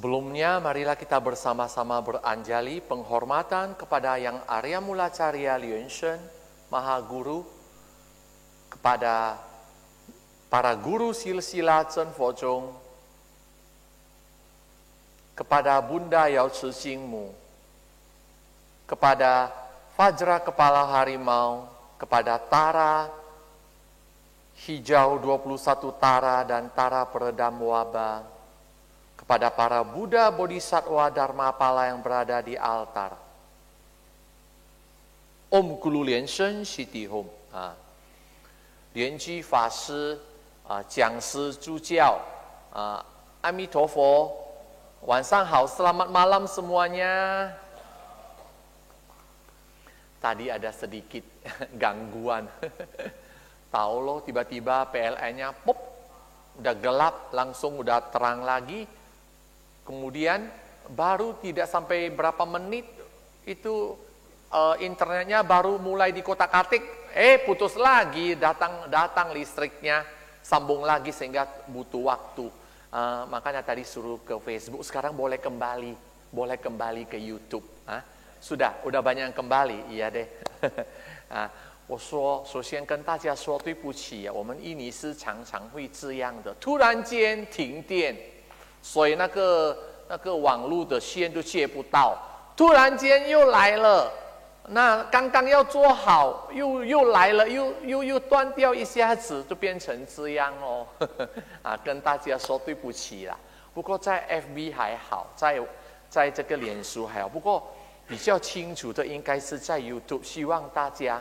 Sebelumnya, marilah kita bersama-sama beranjali penghormatan kepada Yang Arya Mula Carya Lian Shen, Maha Guru, kepada para guru silsila Chen Fozhong, kepada Bunda Yao Ci Jingmu, kepada Fajra Kepala Harimau, kepada Tara Hijau 21 Tara dan Tara Peredam Wabah, kepada para Buddha Bodhisattva Dharmapala yang berada di altar. Om Guru Lian Shen Shiti Hom. Lian Ji Fa Shi, Jiang Shi Zhu Jiao. Amitofo. Wansang hao, selamat malam semuanya. Tadi ada sedikit gangguan. Tahu loh, tiba-tiba PLN-nya pop, udah gelap, langsung udah terang lagi. Kemudian baru tidak sampai berapa menit itu internetnya baru mulai dikotak-atik, putus lagi, datang listriknya, sambung lagi sehingga butuh waktu. Makanya tadi suruh ke Facebook, sekarang boleh kembali ke YouTube. Udah banyak yang kembali, iya deh. 我说，首先跟大家说对不起，我们印尼是常常会这样的，突然间停电，所以那个网络的线就接不到，突然间又来了，那刚刚要做好，又来了，又断掉，一下子就变成这样哦，跟大家说对不起啦。不过在 FB 还好，在这个脸书还好，不过比较清楚的应该是在 YouTube， 希望大家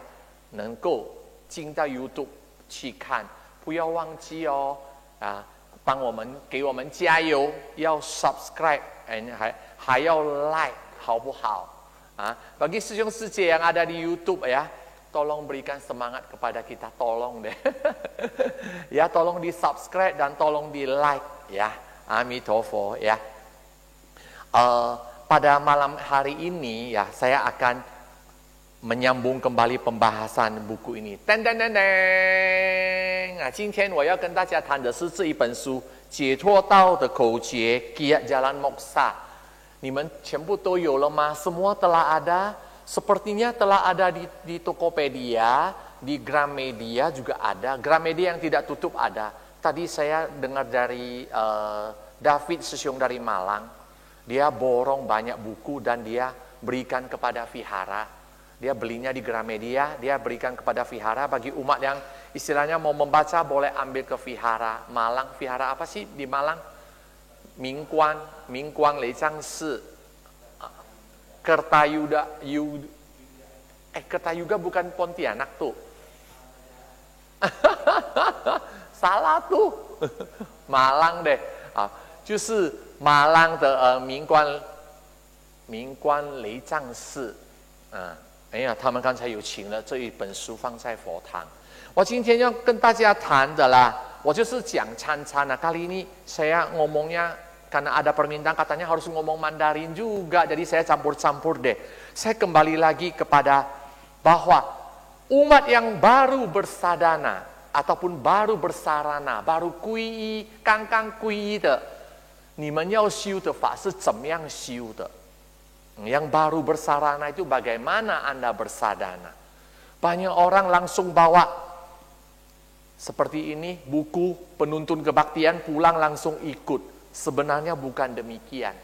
能够进到 YouTube 去看，不要忘记哦，给我们加油，要 subscribe， 还要 like， 好不好？bagi 师兄师姐yang ada di YouTube ya, tolong berikan semangat kepada kita, tolong deh, ya tolong di subscribe dan tolong di like ya, Amitofo ya. Pada malam hari ini ya saya akan menyambung kembali pembahasan buku ini. 今天我要跟大家谈的是这一本书《解脱道的口诀》Kiat Jalan Moksa。你们全部都有了吗？ Semua telah ada. Sepertinya telah ada di Tokopedia, di Gramedia juga ada. Gramedia yang tidak tutup ada. Tadi saya dengar dari David Sesiong dari Malang. Dia borong banyak buku dan dia berikan kepada vihara. Dia belinya di Gramedia, dia berikan kepada vihara. Bagi umat yang istilahnya mau membaca boleh ambil ke vihara Malang. Vihara apa sih di Malang? Mingguang Leicang Si, Kertayuda, Kertayuda bukan Pontianak tuh. Salah tuh. Malang deh. 就是马lang的明观雷藏寺。他们刚才有请了这一本书放在佛堂。我今天要跟大家谈的啦，我就是讲Chan-Chan. Kali ini saya ngomongnya karena ada permintaan katanya harus ngomong Mandarin juga, jadi saya campur-campur deh. Saya kembali lagi kepada bahwa umat yang baru bersadana ataupun baru bersarana, baru kui, kangkang kui de, 你们要修的法是怎么样修的？ Yang baru bersarana itu bagaimana Anda bersadana? Banyak orang langsung bawa seperti ini, buku penuntun kebaktian, pulang langsung ikut. Sebenarnya bukan demikian.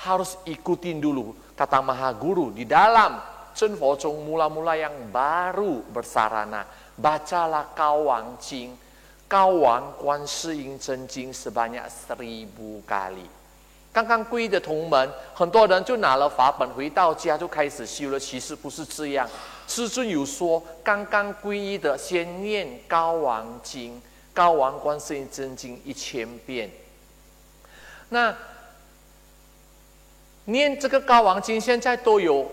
Harus ikutin dulu, kata Maha Guru, di dalam Chen Fozhong mula-mula yang baru bersarana. Bacalah Kawang Jing, Kawang Guan Shi Yin Zhen Jing sebanyak 1000 kali. 刚刚皈依的同门，很多人就拿了法本回到家就开始修了，其实不是这样。师尊有说，刚刚皈依的先念高王经、高王观世音真经1000遍。那念这个高王经，现在都有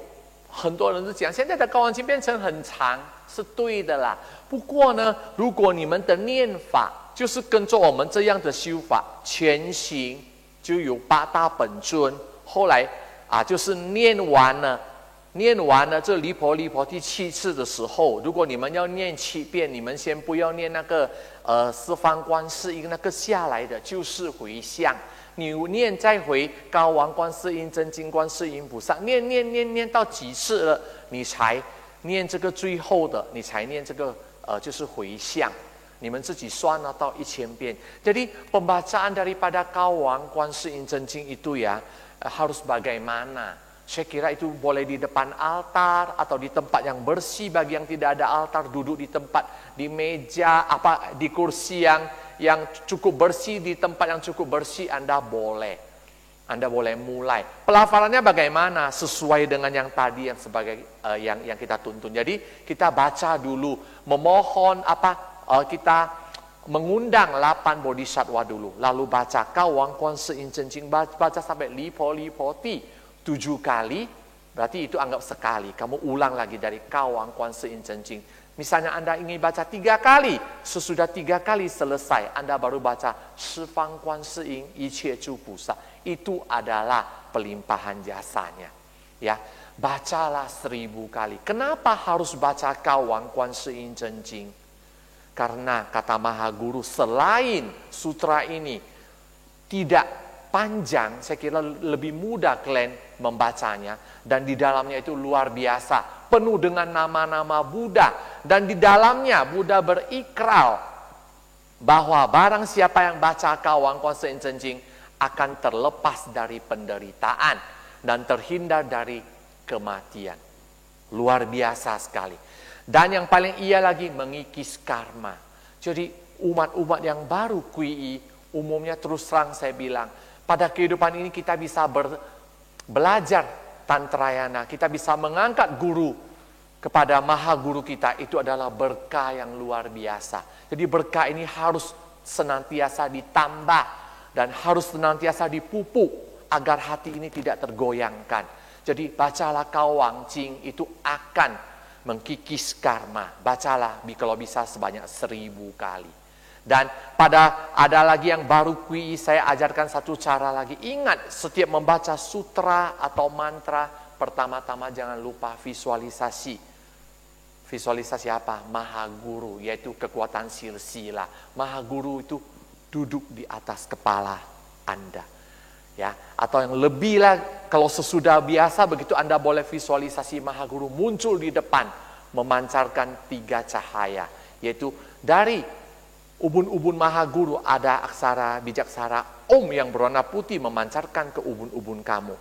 很多人是讲，现在的高王经变成很长，是对的啦。不过呢，如果你们的念法就是跟着我们这样的修法，全行。 就有8大本尊，后来就是念完了念完了这离婆离婆第7次的时候，如果你们要念7遍，你们先不要念那个四方观世音那个下来的，就是回向。你念再回高王观世音真经观世音菩萨，念到几次了，你才念这个最后的，你才念这个就是回向。你们自己算到1000遍。Jadi pembacaan daripada Kawang Kuan Yin Zhen Jing itu ya harus bagaimana? Saya kira itu boleh di depan altar atau di tempat yang bersih. Bagi yang tidak ada altar, duduk di tempat, di meja, di kursi yang cukup bersih, di tempat yang cukup bersih, Anda boleh mulai. Pelafalannya bagaimana? Sesuai dengan yang tadi yang sebagai yang kita tuntun. Jadi kita baca dulu, memohon kita mengundang 8 bodhisatwa dulu, lalu baca Kawang Kuan Yin Zhen Jing, baca sampai Li Po Ti 7 kali, berarti itu anggap sekali. Kamu ulang lagi dari Kawang Kuan Yin Zhen Jing. Misalnya Anda ingin baca 3 kali, sesudah 3 kali selesai, Anda baru baca Shifang Kuan Yin Yiqie Zhu Pusa. Itu adalah pelimpahan jasanya. Ya, bacalah 1000 kali. Kenapa harus baca Kawang Kuan Yin Zhen Jing? Karena kata Maha Guru, selain sutra ini tidak panjang, saya kira lebih mudah kalian membacanya. Dan di dalamnya itu luar biasa, penuh dengan nama-nama Buddha. Dan di dalamnya Buddha berikrar bahwa barang siapa yang baca Kawang Kuan Yin Zhen Jing akan terlepas dari penderitaan dan terhindar dari kematian. Luar biasa sekali. Dan yang paling iya lagi, mengikis karma. Jadi umat-umat yang baru kui, umumnya terus terang saya bilang, pada kehidupan ini kita bisa belajar Tantrayana, kita bisa mengangkat guru kepada Maha Guru kita, itu adalah berkah yang luar biasa. Jadi berkah ini harus senantiasa ditambah dan harus senantiasa dipupuk agar hati ini tidak tergoyangkan. Jadi bacalah Kawang Jing, itu akan mengkikis karma. Bacalah kalau bisa sebanyak 1000 kali. Dan ada lagi yang baru kui, saya ajarkan satu cara lagi. Ingat, setiap membaca sutra atau mantra, pertama-tama jangan lupa visualisasi. Visualisasi apa? Maha Guru, yaitu kekuatan silsila. Maha Guru itu duduk di atas kepala Anda. Ya, atau yang lebih lah, kalau sesudah biasa begitu Anda boleh visualisasi Maha Guru muncul di depan, memancarkan 3 cahaya, yaitu dari ubun-ubun Maha Guru ada aksara bijaksana Om yang berwarna putih memancarkan ke ubun-ubun kamu.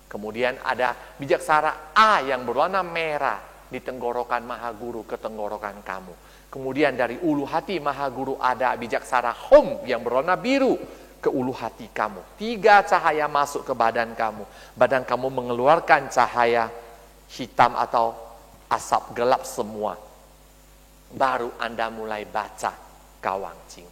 Kemudian ada bijaksana A yang berwarna merah di tenggorokan Maha Guru ke tenggorokan kamu. Kemudian dari ulu hati Maha Guru ada bijaksana Hom yang berwarna biru ke ulu hati kamu. 3 cahaya masuk ke badan kamu. Badan kamu mengeluarkan cahaya hitam atau asap gelap semua. Baru Anda mulai baca Kawang Jing.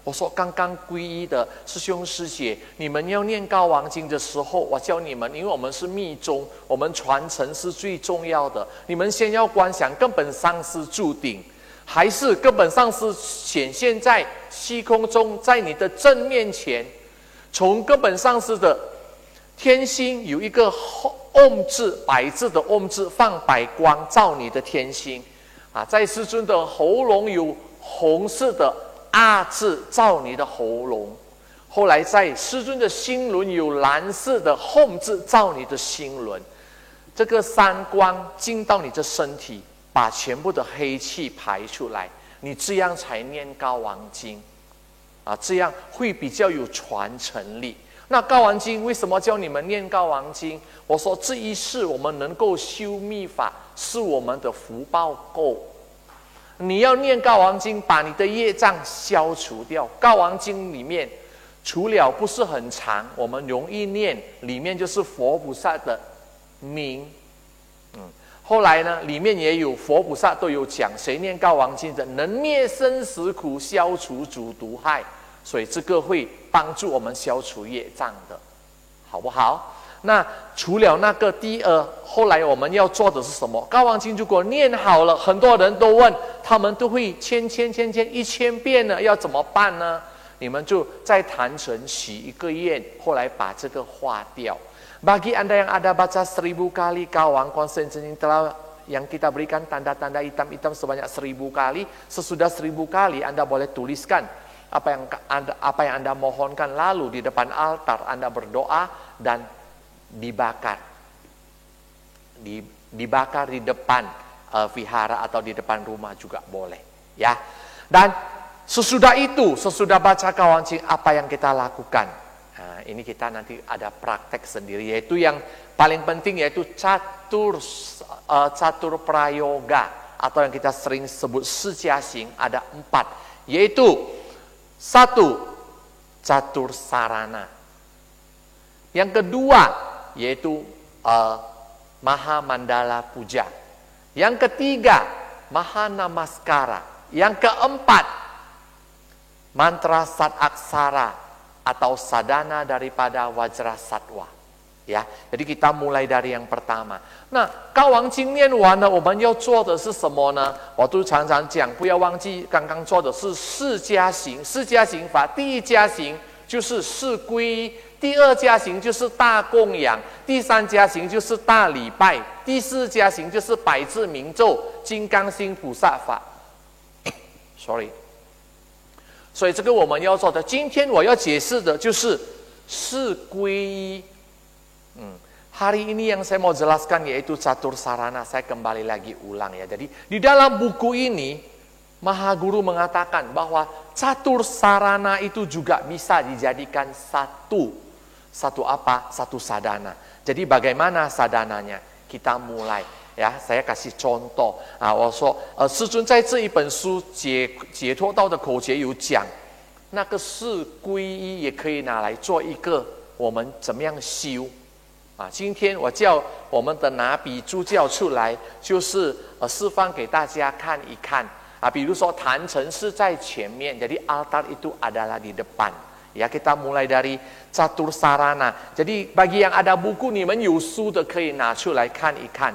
我说刚刚皈依的师兄师姐，你们要念高王经的时候，我教你们，因为我们是密宗，我们传承是最重要的。你们先要观想根本上师注顶，还是根本上师显现在虚空中，在你的正面前。从根本上师的天心有一个唵字，百字的唵字，放白光照你的天心。在师尊的喉咙有红色的啊字照你的喉咙，后来在师尊的心轮有蓝色的吽字照你的心轮，这个3光进到你的身体，把全部的黑气排出来，你这样才念高王经这样会比较有传承力。那高王经为什么教你们念高王经？我说这一世我们能够修密法，是我们的福报够。你要念高王经，把你的业障消除掉。高王经里面除了不是很长，我们容易念，里面就是佛菩萨的名。后来呢，里面也有佛菩萨都有讲，谁念高王经的，能灭生死苦，消除诸毒害。所以这个会帮助我们消除业障的，好不好？那除了那个第二，后来我们要做的是什么？高王经如果念好了，很多人都问，他们都会千1000遍了，要怎么办呢？你们就在坛城许一个愿，后来把这个划掉。Bagi Anda yang ada baca 1000 kali kawan, konsentrasi telah yang kita berikan tanda-tanda hitam-hitam sebanyak 1000 kali. Sesudah 1000 kali Anda boleh tuliskan apa yang Anda mohonkan, lalu di depan altar Anda berdoa dan dibakar. Dibakar di depan vihara atau di depan rumah juga boleh, ya. Dan sesudah itu, sesudah baca kawancing, apa yang kita lakukan? Nah, ini kita nanti ada praktek sendiri, yaitu yang paling penting yaitu catur prayoga atau yang kita sering sebut sijasing, ada 4, yaitu 1. Catur sarana. Yang kedua yaitu Maha Mandala Puja. Yang ketiga Maha Namaskara. Yang keempat mantra Sat Aksara atau sadana daripada Wajra Satwa. Ya, jadi kita mulai dari yang pertama. Nah， 高王经念完了，我们要做的是什么呢？我都常常讲，不要忘记刚刚做的是4加行，4加行法。第1加行就是4皈依，第2加行就是大供养，第3加行就是大礼拜，第4加行就是百字明咒、金刚心菩萨法。Sorry。所以这个我们要做的，今天我要解释的就是4皈依。Hari ini yang saya mau jelaskan yaitu catur sarana. Saya kembali lagi ulang ya. Jadi di dalam buku ini Maha Guru mengatakan bahwa catur sarana itu juga bisa dijadikan satu sadana. Jadi bagaimana sadananya? Kita mulai ya. Saya kasih contoh. 我说师尊在这一本书解脱道的口诀有讲，那个4皈依也可以拿来做一个我们怎么样修。今天我叫我们的拿笔助教出来，就是示范给大家看一看。比如说坛城是在前面，jadi altar itu adalah di depan. Ya, kita mulai dari catur sarana. Jadi bagi yang ada buku, 你们有书的可以拿出来看一看。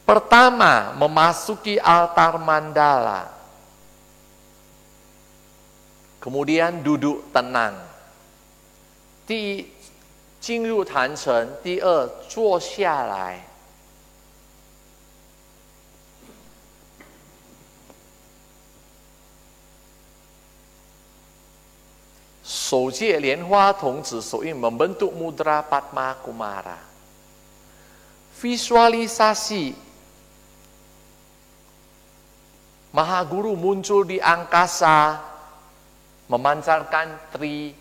Pertama, memasuki altar mandala. Kemudian duduk tenang. 进入坛城，第2坐下来，手借莲花童子手印 membentuk mudra Padma Kumara. Visualisasi Maha Guru muncul di angkasa, memancarkan 3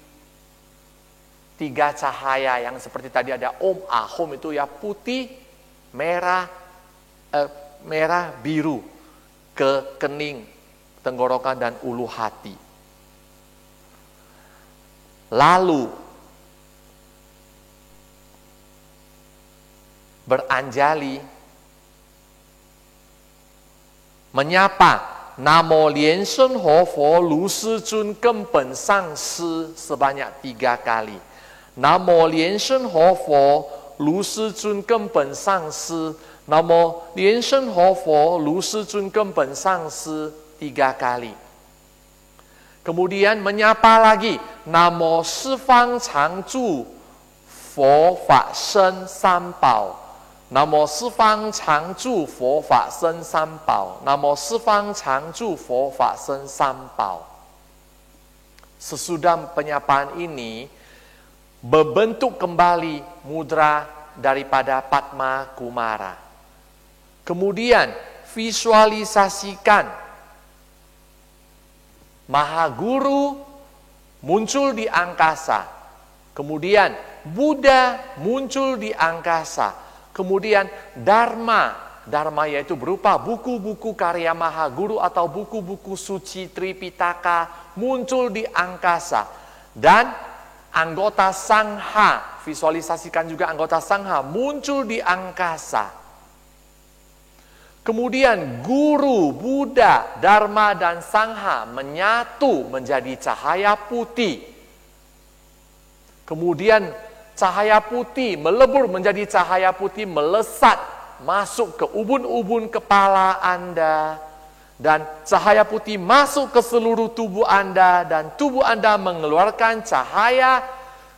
cahaya yang seperti tadi ada Om Ahom itu ya, putih, merah, biru ke kening, tenggorokan dan ulu hati. Lalu beranjali menyapa Namo Lian Shen Ho Fo Lu Si Zun Genpen Sang Si sebanyak 3 kali. Namo Lian Shen Ho Fo Lu Si Zun Genpen Sang Si. Namo Lian Shen Ho Fo Lu Si Zun Genpen Sang Si 3 kali. Kemudian menyapa lagi Namo Si Fang Chang Zhu Fo Fa Shen San Bao. Namo Si Fang Chang Zhu Fo Fa Shen San Bao. Namo Si Fang Chang Zhu Fo Fa Shen San Bao. Sesudah penyapaan ini, berbentuk kembali mudra daripada Padma Kumara. Kemudian visualisasikan Maha Guru muncul di angkasa. Kemudian Buddha muncul di angkasa. Kemudian Dharma yaitu berupa buku-buku karya Maha Guru atau buku-buku suci Tripitaka muncul di angkasa. Dan anggota Sangha, visualisasikan juga anggota Sangha muncul di angkasa. Kemudian Guru, Buddha, Dharma, dan Sangha menyatu menjadi cahaya putih. Kemudian cahaya putih melebur menjadi cahaya putih melesat masuk ke ubun-ubun kepala Anda, dan cahaya putih masuk ke seluruh tubuh Anda, dan tubuh Anda mengeluarkan cahaya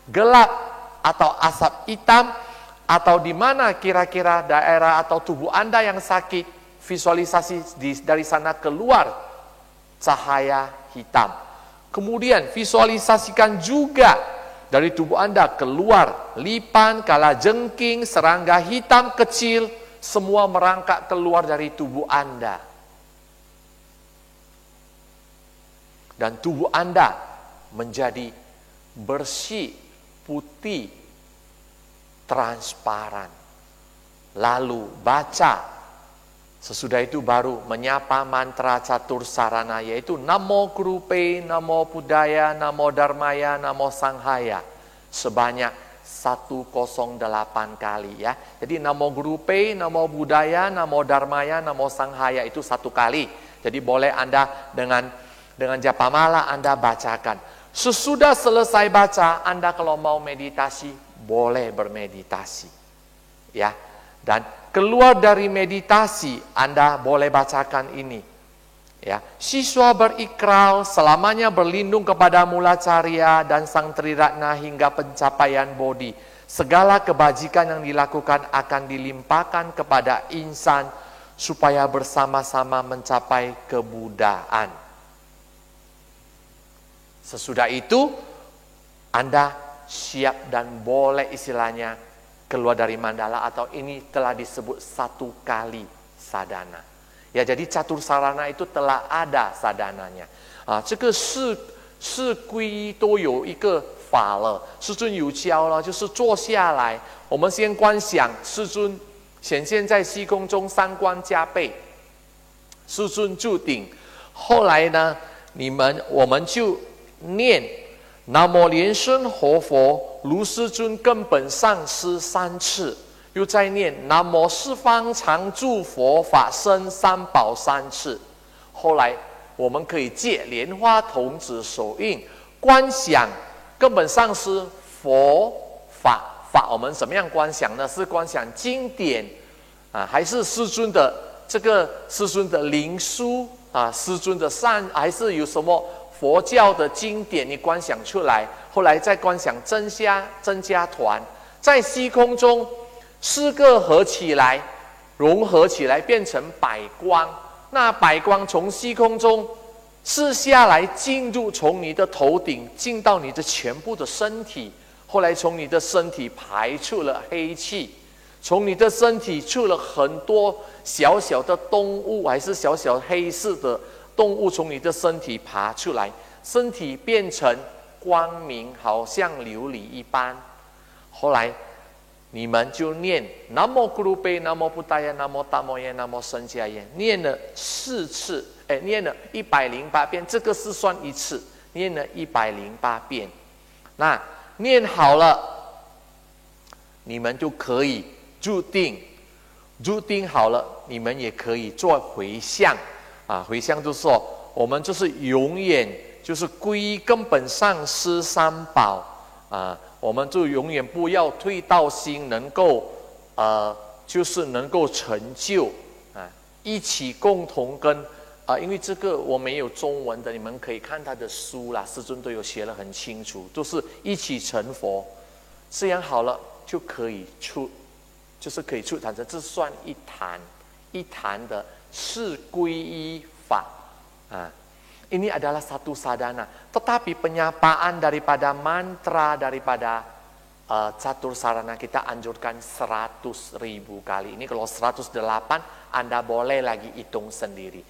gelap atau asap hitam, atau di mana kira-kira daerah atau tubuh Anda yang sakit, visualisasi dari sana keluar cahaya hitam. Kemudian visualisasikan juga dari tubuh Anda keluar lipan, kalajengking, serangga hitam kecil, semua merangkak keluar dari tubuh Anda. Dan tubuh Anda menjadi bersih, putih, transparan. Lalu baca, sesudah itu baru menyapa mantra catur sarana, yaitu Namo Gurupe, Namo Buddhaya, Namo Dharmaya, Namo Sanghaya, sebanyak 108 kali ya. Jadi Namo Gurupe, Namo Buddhaya, Namo Dharmaya, Namo Sanghaya itu 1 kali. Jadi boleh Anda dengan japamala Anda bacakan. Sesudah selesai baca, Anda kalau mau meditasi, boleh bermeditasi. Ya. Dan keluar dari meditasi, Anda boleh bacakan ini. Ya. Siswa berikrar selamanya berlindung kepada Mula Carya dan Sang Triratna hingga pencapaian bodhi. Segala kebajikan yang dilakukan akan dilimpahkan kepada insan supaya bersama-sama mencapai kebuddhaan. Sesudah itu, Anda siap dan boleh istilahnya keluar dari mandala, atau ini telah disebut 1 kali sadhana. Ya, jadi catur sarana itu telah ada sadananya. 这个是皈依都有一个法了，师尊有教了，就是坐下来，我们先观想师尊显现在虚空中，3观加倍，师尊住顶。后来呢，我们就念南无莲生活佛如师尊根本上师3次，又再念南无四方常住佛法身三宝3次。后来我们可以借莲花童子手印观想根本上师佛法。我们怎么样观想呢？是观想经典还是师尊的师尊的灵书师尊的善，还是有什么佛教的经典你观想出来？后来再观想增加团，在虚空中4个合起来，融合起来变成百光。那百光从虚空中射下来，进入从你的头顶进到你的全部的身体，后来从你的身体排出了黑气，从你的身体出了很多小小的动物，还是小小黑色的动物从你的身体爬出来，身体变成光明，好像琉璃一般。后来你们就念南无咕噜贝，南无布达耶，南无大摩耶，南无僧伽耶，念了4次，念了108遍，这个是算1次，念了108遍。那念好了，你们就可以入定，入定好了，你们也可以做回向回向就是说，我们就是永远就是皈依根本上师3宝我们就永远不要退道心，能够就是能够成就一起共同跟因为这个我没有中文的，你们可以看他的书啦，师尊都有写得很清楚，都是一起成佛，这样好了就可以就是可以出坛这算一坛的是皈依法Ini adalah satu sadhana. Tetapi penyapaan daripada mantra daripada catur sarana kita anjurkan 100.000 kali. Ini kalau 108 Anda boleh lagi hitung sendiri.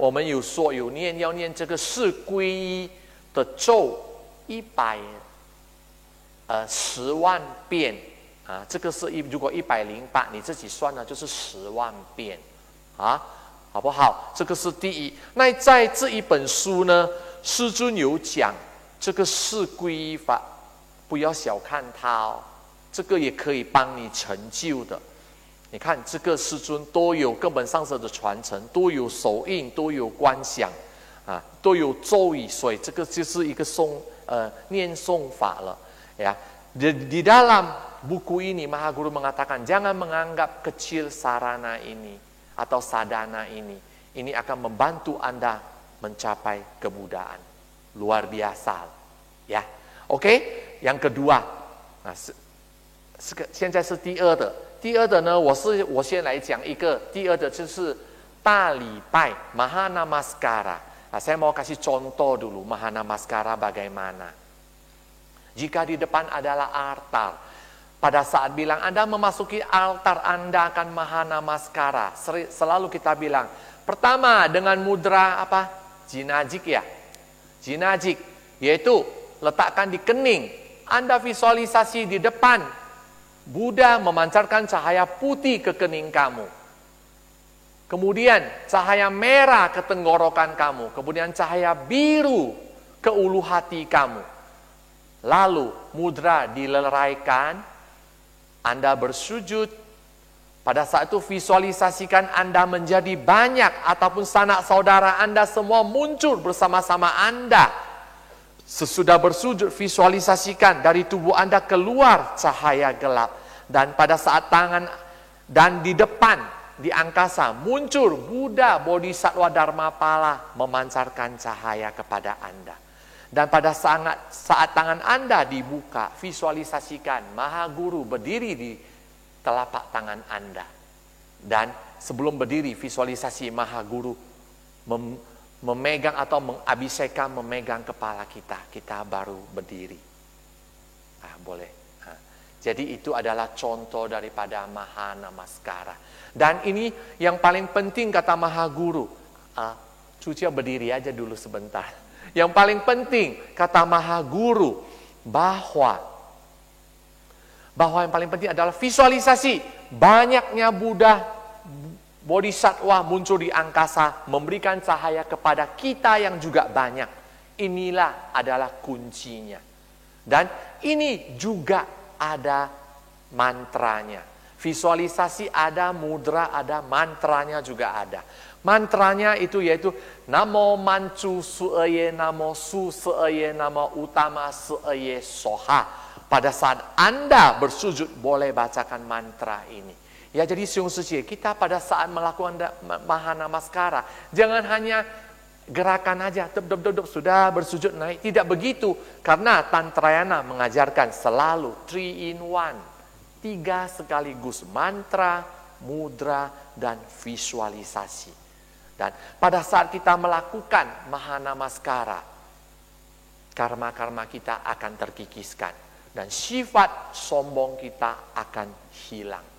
我们有说有念要念这个是皈依的咒10万遍这个是如果108你自己算呢就是10万遍好不好？这个是第一。那在这一本书呢，师尊有讲这个是皈依法，不要小看它这个也可以帮你成就的。你看这个师尊都有根本上师的传承，都有手印，都有观想都有咒语，所以这个就是一个念诵法了ya. Di dalam buku ini Mahaguru mengatakan jangan menganggap kecil sarana ini atau sadhana ini Ini akan membantu Anda mencapai kemudahan. Luar biasa. Ya. OK， yang kedua， 现在是第二的。第二的呢，我先来讲一个。第二的就是大礼拜 Mahanamaskara。saya mau kasih contoh dulu Mahanamaskara bagaimana. Jika di depan adalah altar, pada saat bilang Anda memasuki altar, Anda akan Mahanamaskara. Selalu kita bilang, pertama dengan mudra apa? Jinajik ya. Jinajik, yaitu letakkan di kening. Anda visualisasi di depan Buddha memancarkan cahaya putih ke kening kamu. Kemudian cahaya merah ke tenggorokan kamu. Kemudian cahaya biru ke ulu hati kamu. Lalu mudra dileraikan. Anda bersujud. Pada saat itu visualisasikan Anda menjadi banyak. Ataupun sanak saudara Anda semua muncul bersama-sama Anda. Sesudah bersujud, visualisasikan dari tubuh Anda keluar cahaya gelap. Dan pada saat tangan dan di depan, di angkasa, muncul Buddha Bodhisattva Dharmapala memancarkan cahaya kepada Anda. Dan pada saat tangan Anda dibuka, visualisasikan Maha Guru berdiri di telapak tangan Anda. Dan sebelum berdiri, visualisasi Maha Guru memegang atau mengabiseka, memegang kepala kita. Kita baru berdiri. Boleh. Jadi itu adalah contoh daripada Mahanamaskara. Dan ini yang paling penting kata Maha Guru. Cucia berdiri aja dulu sebentar. Yang paling penting kata Maha Guru bahwa yang paling penting adalah visualisasi. Banyaknya Buddha Bodhisattva muncul di angkasa, memberikan cahaya kepada kita yang juga banyak. Inilah adalah kuncinya. Dan ini juga ada mantranya. Visualisasi ada, mudra ada, mantranya juga ada. Mantranya itu yaitu Namo Mancu Sueye Namo Su Sueye Namo Utama Sueye Soha. Pada saat Anda bersujud boleh bacakan mantra ini. Ya, jadi Siung Suci, kita pada saat melakukan Mahanamaskara, jangan hanya gerakan aja, sudah bersujud naik. Tidak begitu, karena Tantrayana mengajarkan selalu 3 in 1. 3 sekaligus, mantra, mudra, dan visualisasi. Dan pada saat kita melakukan Mahanamaskara, karma-karma kita akan terkikiskan. Dan sifat sombong kita akan hilang.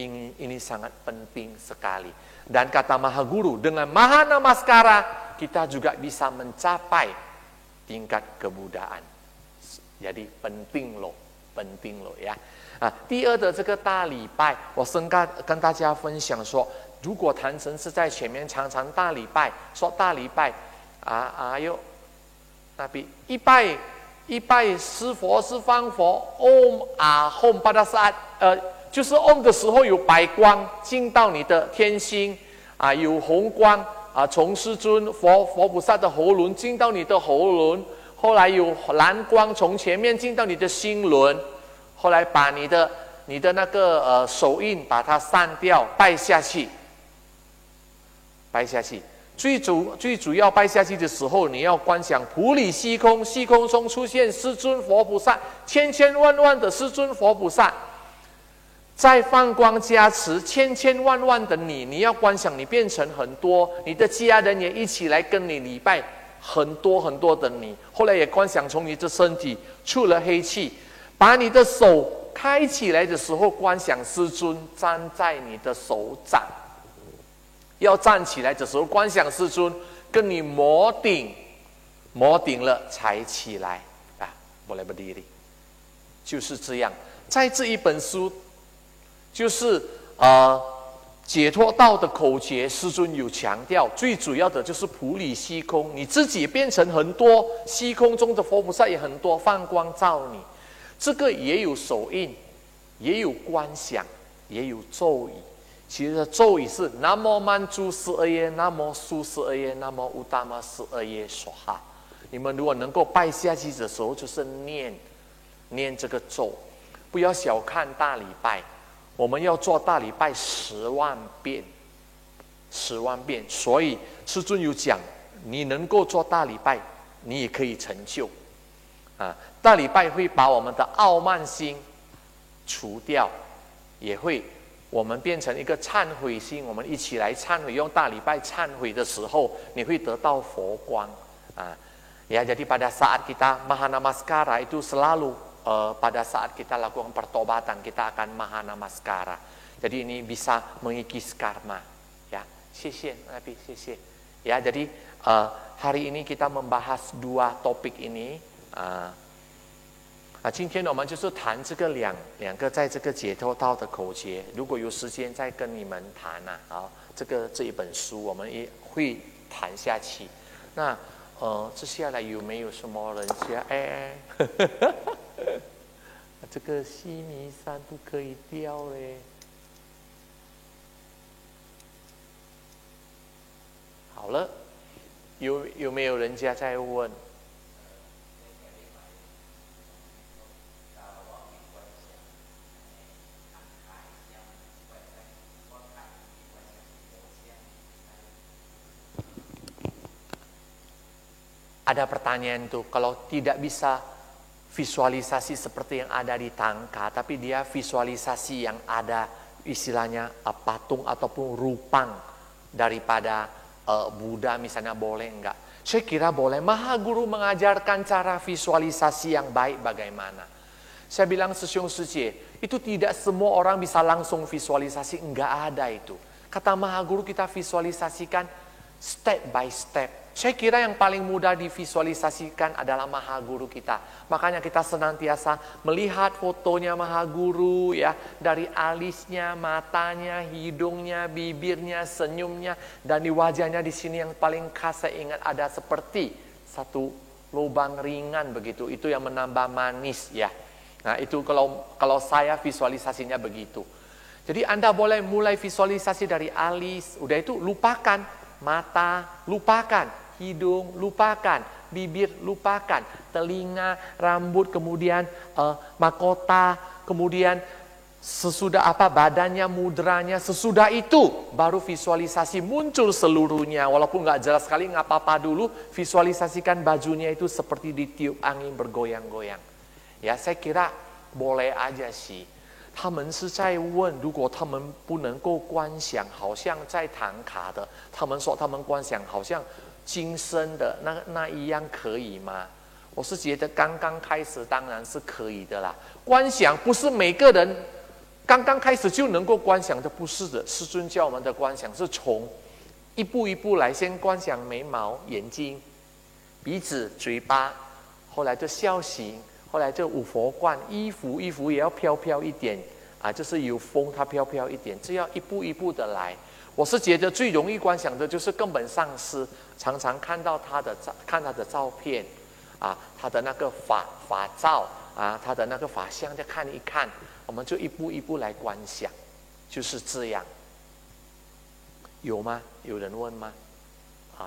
Ini sangat penting sekali. Dan kata Maha Guru, dengan Mahanamaskara kita juga bisa mencapai tingkat kebuddhaan. Jadi penting loh ya. 第二的这个大礼拜，我跟大家分享说，如果坛城是在前面常常大礼拜，说大礼拜tapi 一拜是佛是方佛 Om Ahom pada saat 就是 Om 的时候有白光进到你的天心有红光从师尊佛菩萨的喉轮进到你的喉轮，后来有蓝光从前面进到你的心轮，后来把你的那个手印把它散掉，拜下去。最主要拜下去的时候，你要观想普里虚空，虚空中出现师尊佛菩萨，千千万万的师尊佛菩萨，在放光加持，千千万万的你要观想你变成很多，你的家人也一起来跟你礼拜，很多很多的你。后来也观想从你的身体出了黑气，把你的手开起来的时候，观想师尊站在你的手掌。要站起来的时候，观想师尊跟你摩顶了才起来boleh berdiri， 就是这样。在这一本书，就是解脱道的口诀，师尊有强调，最主要的就是普里虚空，你自己变成很多，虚空中的佛菩萨也很多，放光照你。这个也有手印，也有观想，也有咒语。其实咒语是南无曼珠十二耶，南无苏十二耶，南无乌达玛十二耶娑哈。你们如果能够拜下去的时候，就是念这个咒。不要小看大礼拜，我们要做大礼拜10万遍10,000,000遍。所以师尊有讲，你能够做大礼拜，你也可以成就。大礼拜会把我们的傲慢心除掉，也会我们变成一个忏悔心。我们一起来忏悔，用大礼拜忏悔的时候，你会得到佛光。Ya, jadi pada saat kita Mahanamaskara itu selalu pada saat kita lakukan pertobatan kita akan Mahanamaskara. Jadi ini bisa mengikis karma. Ya, 谢谢 Nabi, 谢谢. Ya, jadi hari ini kita membahas 2 topik ini. 今天我们就是谈这个两个在这个解脱道的口诀。如果有时间再跟你们谈这一本书我们也会谈下去。那接下来有没有什么人家这个须弥山不可以掉嘞？好了，有没有人家在问？Ada pertanyaan tuh, kalau tidak bisa visualisasi seperti yang ada di Tangka, tapi dia visualisasi yang ada istilahnya patung ataupun rupang daripada Buddha misalnya, boleh enggak? Saya kira boleh. Maha Guru mengajarkan cara visualisasi yang baik bagaimana. Saya bilang Sisyong Suje, itu tidak semua orang bisa langsung visualisasi, enggak ada itu. Kata Maha Guru kita visualisasikan step by step. Saya kira yang paling mudah divisualisasikan adalah Maha Guru kita. Makanya kita senantiasa melihat fotonya Maha Guru ya, dari alisnya, matanya, hidungnya, bibirnya, senyumnya, dan di wajahnya di sini yang paling khas saya ingat ada seperti satu lubang ringan begitu. Itu yang menambah manis ya. Nah, itu kalau saya visualisasinya begitu. Jadi Anda boleh mulai visualisasi dari alis, udah itu lupakan mata, lupakan hidung, lupakan bibir, lupakan telinga, rambut, kemudian mahkota, kemudian sesudah badannya, mudranya, sesudah itu baru visualisasi muncul seluruhnya. Walaupun nggak jelas sekali, nggak apa-apa dulu, visualisasikan bajunya itu seperti ditiup angin bergoyang-goyang. Ya, saya kira boleh aja sih. 他们是在问，如果他们不能够观想，好像在唐卡的，他们说他们观想好像今生的那一样可以吗？我是觉得刚刚开始当然是可以的啦。观想不是每个人刚刚开始就能够观想的，不是的。师尊教我们的观想是从一步一步来，先观想眉毛、眼睛、鼻子、嘴巴，后来就笑形。后来就五佛观，衣服也要飘飘一点就是有风它飘飘一点，这要一步一步的来。我是觉得最容易观想的就是根本上师常常看他的照片他的那个法照他的那个法相再看一看，我们就一步一步来观想，就是这样。有吗？有人问吗？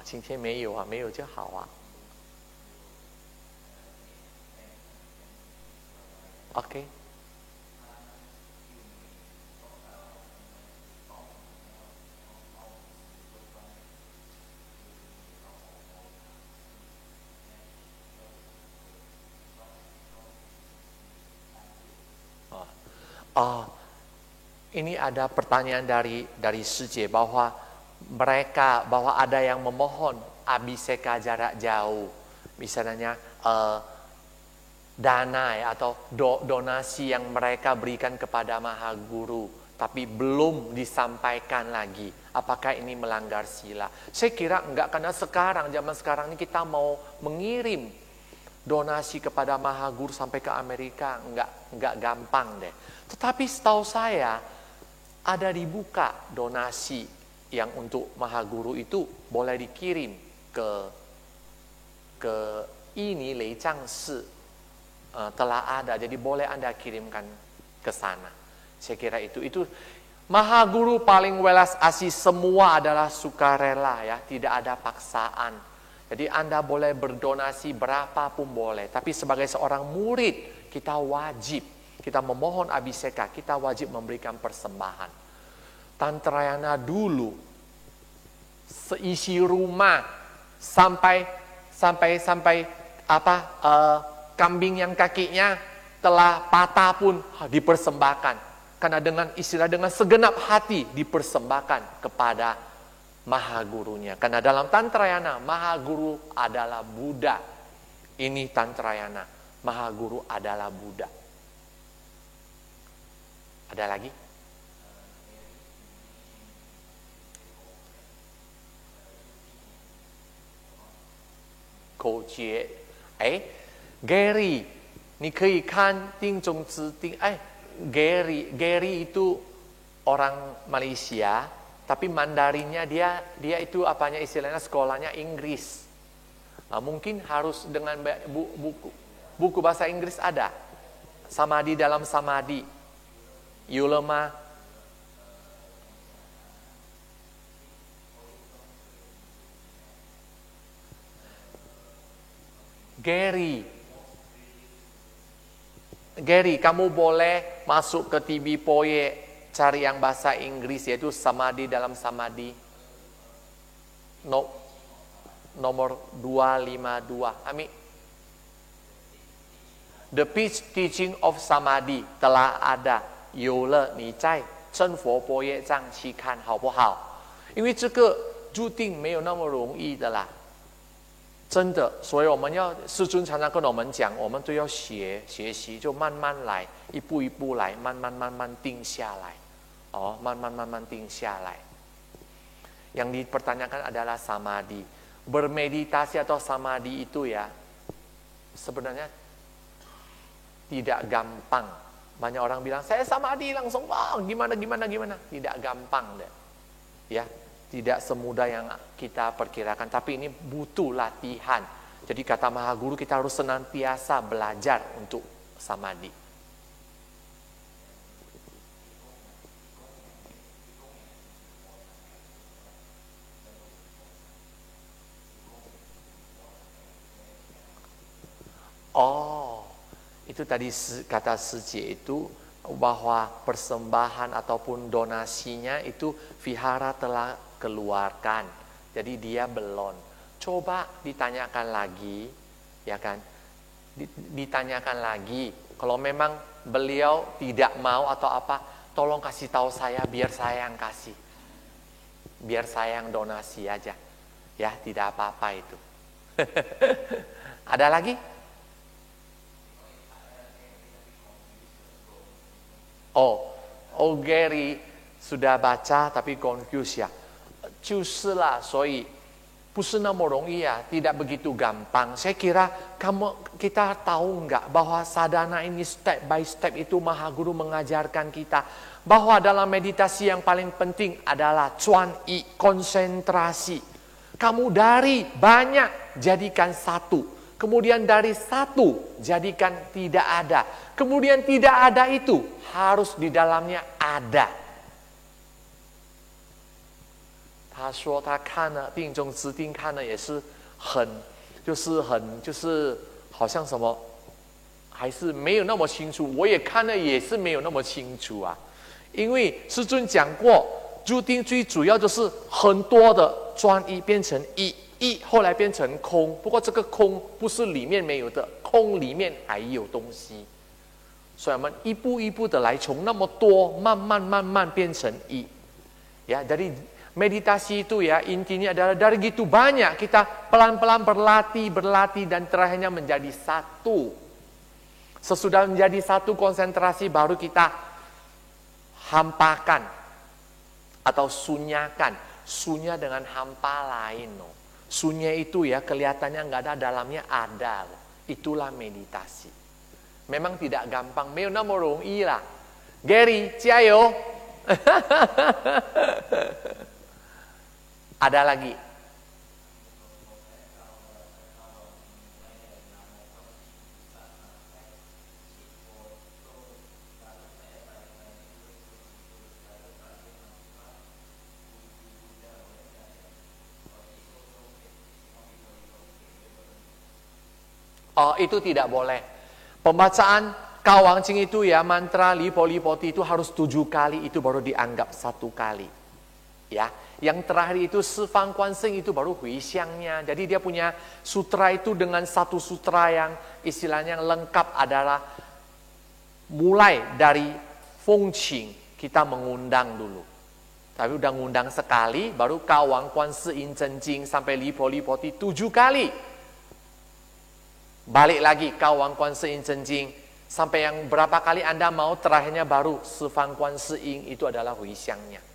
今天没有没有就好OK。Ini ada pertanyaan dari Suje bahwa ada yang memohon abhiseka jarak jauh, misalnya dana atau donasi yang mereka berikan kepada Maha Guru tapi belum disampaikan lagi. Apakah ini melanggar sila? Saya kira enggak, karena zaman sekarang ini kita mau mengirim donasi kepada Maha Guru sampai ke Amerika enggak gampang deh. Tetapi setahu saya ada dibuka donasi yang untuk Maha Guru itu boleh dikirim ke ini Leicang Si. Telah ada, jadi boleh Anda kirimkan ke sana. Saya kira itu Maha Guru paling welas asih, semua adalah sukarela ya, tidak ada paksaan. Jadi Anda boleh berdonasi berapapun boleh, tapi sebagai seorang murid kita wajib, kita memohon abhiseka, kita wajib memberikan persembahan. Tantrayana dulu seisi rumah, sampai kambing yang kakinya telah patah pun dipersembahkan. Karena dengan istilah dengan segenap hati dipersembahkan kepada Maha Gurunya. Karena dalam Tantrayana, Maha Guru adalah Buddha. Ini Tantrayana, Maha Guru adalah Buddha. Ada lagi? Gary, 你可以看定中之定。Gary itu orang Malaysia, tapi Mandarinnya dia itu apanya istilahnya sekolahnya Inggris. Mungkin harus dengan buku bahasa Inggris ada. Samadhi dalam Samadhi. Ulama. Gary, kamu boleh masuk ke TV Poye, cari yang bahasa Inggris, yaitu Samadhi dalam Samadhi. Nomor 252. Ami. The Teaching of Samadhi telah ada，有了你在真佛波耶藏去看好不好？因为这个注定没有那么容易的啦。真的，所以我们要师尊常常跟我们讲，我们都要学习，就慢慢来，一步一步来，慢慢定下来，慢慢定下来。Yang dipertanyakan adalah samadhi. Bermeditasi atau samadhi itu ya, sebenarnya tidak gampang. Banyak orang bilang, saya samadhi langsung, gimana. Tidak gampang deh. Ya. Tidak semudah yang kita perkirakan, tapi ini butuh latihan. Jadi kata Maha Guru, kita harus senantiasa belajar untuk samadhi. Itu tadi kata Sije itu bahwa persembahan ataupun donasinya itu vihara telah keluarkan, jadi dia belum. Coba ditanyakan lagi, ya kan? Ditanyakan lagi. Kalau memang beliau tidak mau atau apa, tolong kasih tahu saya biar saya yang kasih, biar saya yang donasi aja, ya tidak apa-apa itu. Ada lagi? Gary sudah baca tapi confused ya. 就是啦，所以不是那么容易啊， tidak begitu gampang. Saya kira kita tahu enggak bahwa sadhana ini step by step itu Maha Guru mengajarkan kita bahwa dalam meditasi yang paling penting adalah cuan i, konsentrasi. Kamu dari banyak jadikan satu, kemudian dari satu jadikan tidak ada, kemudian tidak ada itu harus di dalamnya ada. 他说他看了定中之定，看了也是就是好像什么还是没有那么清楚，我也看了也是没有那么清楚啊。因为师尊讲过，入定最主要就是很多的专一变成一，后来变成空，不过这个空不是里面没有的，空里面还有东西，所以我们一步一步的来，从那么多慢慢变成一，ya dari meditasi itu ya intinya adalah dari gitu banyak kita pelan-pelan berlatih dan terakhirnya menjadi satu. Sesudah menjadi satu konsentrasi baru kita hampakan atau sunyakan. Sunya dengan hampa lain. Sunya itu ya kelihatannya nggak ada, dalamnya ada. Itulah meditasi. Memang tidak gampang. 没有那么容易啦. Gary, 加油! Ada lagi. Itu tidak boleh. Pembacaan Kawang Cing itu ya, mantra Lipo Lipoti itu harus 7 kali, itu baru dianggap 1 kali. Ya, yang terakhir itu Sifang Kuansing itu baru Huixiangnya. Jadi dia punya sutra itu dengan satu sutra yang istilahnya lengkap adalah mulai dari Fengqing kita mengundang dulu. Tapi udah ngundang sekali, baru Kawang Kuan Si In Zhen Jing sampai Lipo Lipo Ti 7 kali. Balik lagi Kawang Kuan Si In Zhen Jing sampai yang berapa kali Anda mau, terakhirnya baru Sifang Kuan Si In itu adalah Huixiangnya.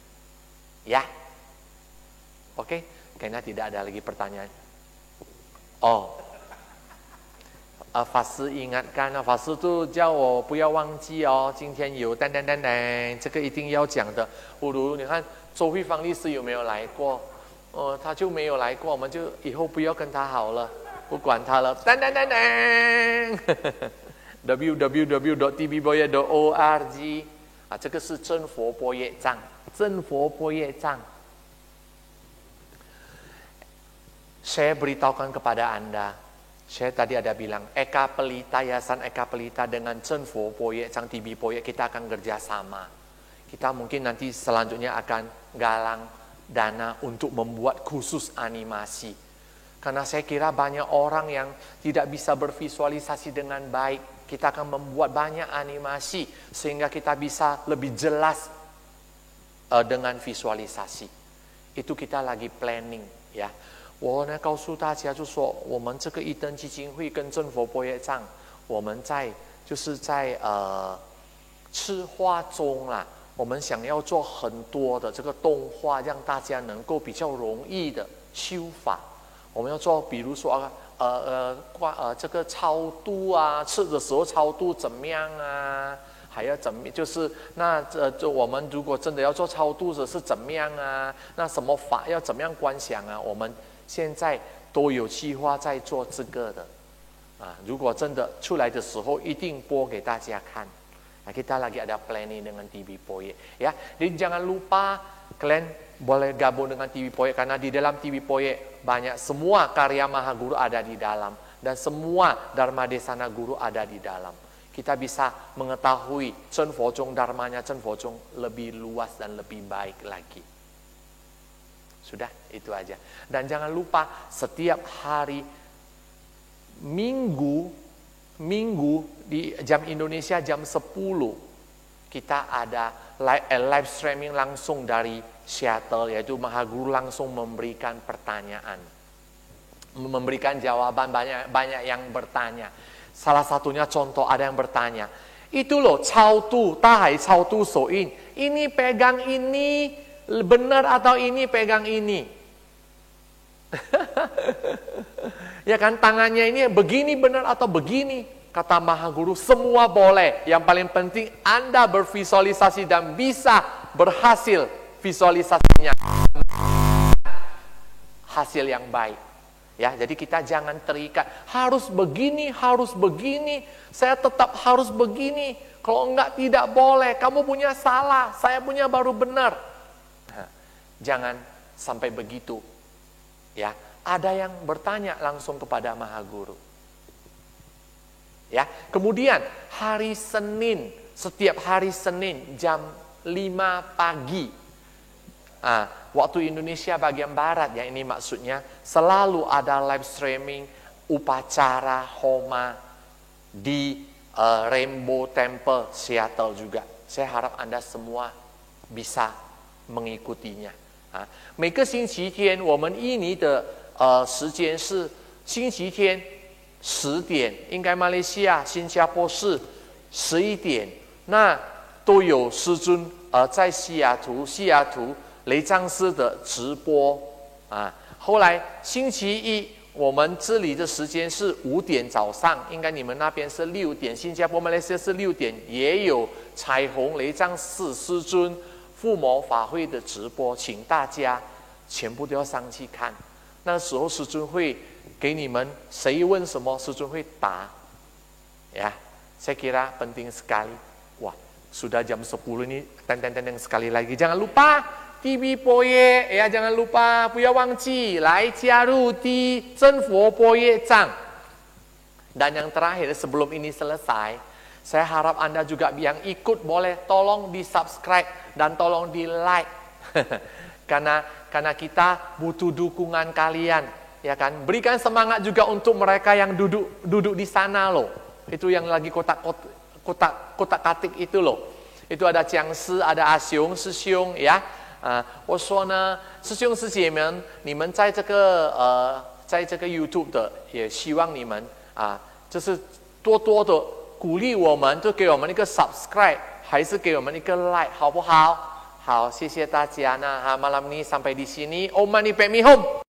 Ya, oke, kayaknya tidak ada lagi pertanyaan. Oh, 法师ingatkan，法师就叫我不要忘记哦，今天有噔噔噔噔，这个一定要讲的。不如你看周慧芳律师有没有来过？他就没有来过，我们就以后不要跟他好了，不管他了。噔噔噔噔，www.tvboya.org 啊，这个是真佛波业障。真佛波业障. Saya beritahukan kepada Anda, saya tadi ada bilang, Eka Pelita, Yayasan Eka Pelita dengan Chen Fo Poye, Chang Tibi Poye, kita akan kerjasama. Kita mungkin nanti selanjutnya akan galang dana untuk membuat khusus animasi. Karena saya kira banyak orang yang tidak bisa bervisualisasi dengan baik. Kita akan membuat banyak animasi sehingga kita bisa lebih jelas dengan visualisasi. Itu kita lagi planning ya. 我呢告诉大家就说我们这个一灯基金会跟真佛波业障我们在策划中啦，我们想要做很多的这个动画，让大家能够比较容易的修法。我们要做比如说这个超度啊，吃的时候超度怎么样啊，还要怎么就是我们如果真的要做超度的是怎么样啊，那什么法要怎么样观想啊，我们现在都有计划在做这个的啊，如果真的出来的时候一定播给大家看。Kita lagi ada planning dengan TV Poye ya. Jadi jangan lupa kalian boleh gabung dengan TV Poye karena di dalam TV Poye banyak semua karya Mahaguru ada di dalam dan semua Dharma Desana Guru ada di dalam. Kita bisa mengetahui Chen Fo Zhong Dharmanya Chen Fo Zhong lebih luas dan lebih baik lagi. Sudah, itu aja. Dan jangan lupa setiap hari Minggu di jam Indonesia jam 10 kita ada live streaming langsung dari Seattle, yaitu Mahaguru langsung memberikan pertanyaan, memberikan jawaban. Banyak yang bertanya. Salah satunya contoh ada yang bertanya, itu loh Cao Tu, Tahai Cao Tu Soin, ini pegang ini benar atau ini pegang ini? Ya kan, tangannya ini begini benar atau begini? Kata Mahaguru, semua boleh. Yang paling penting Anda bervisualisasi dan bisa berhasil visualisasinya. Hasil yang baik. Ya, jadi kita jangan terikat. Harus begini, saya tetap harus begini. Kalau enggak, tidak boleh. Kamu punya salah, saya punya baru benar. Nah, jangan sampai begitu. Ya, ada yang bertanya langsung kepada Mahaguru. Ya, kemudian hari Senin, setiap hari Senin jam 5 pagi. Waktu Indonesia bagian barat ya, ini maksudnya selalu ada live streaming upacara Homa di Rainbow Temple Seattle juga. Saya harap Anda semua bisa mengikutinya. 每个星期天我们印尼的时间是星期天10点，应该马来西亚、新加坡是11点，那都有师尊在西雅图雷藏寺的直播啊。后来星期一我们这里的时间是5点早上，应该你们那边是6点，新加坡、马来西亚是6点，也有彩虹雷藏寺师尊附魔法会的直播，请大家全部都要上去看。那时候师尊会给你们谁问什么，师尊会答。Ya, saya kira penting sekali. Wah, sudah jam 10 ini, teng sekali lagi. Jangan lupa TV Poye, ya jangan lupa, 不要忘记来加入di真佛波业障. Dan yang terakhir sebelum ini selesai, saya harap Anda juga yang ikut boleh tolong di subscribe dan tolong di like. karena kita butuh dukungan kalian, ya kan? Berikan semangat juga untuk mereka yang duduk di sana loh. Itu yang lagi kotak-katik itu loh. Itu ada Jiang Si, ada Axiong师兄呀。我说呢，师兄师姐们，你们在这个 YouTube 的，也希望你们就是多多的鼓励我们，就给我们一个 subscribe， 还是给我们一个 like， 好不好？好，谢谢大家。那malam ini sampai di sini. Om mani pek mi hom.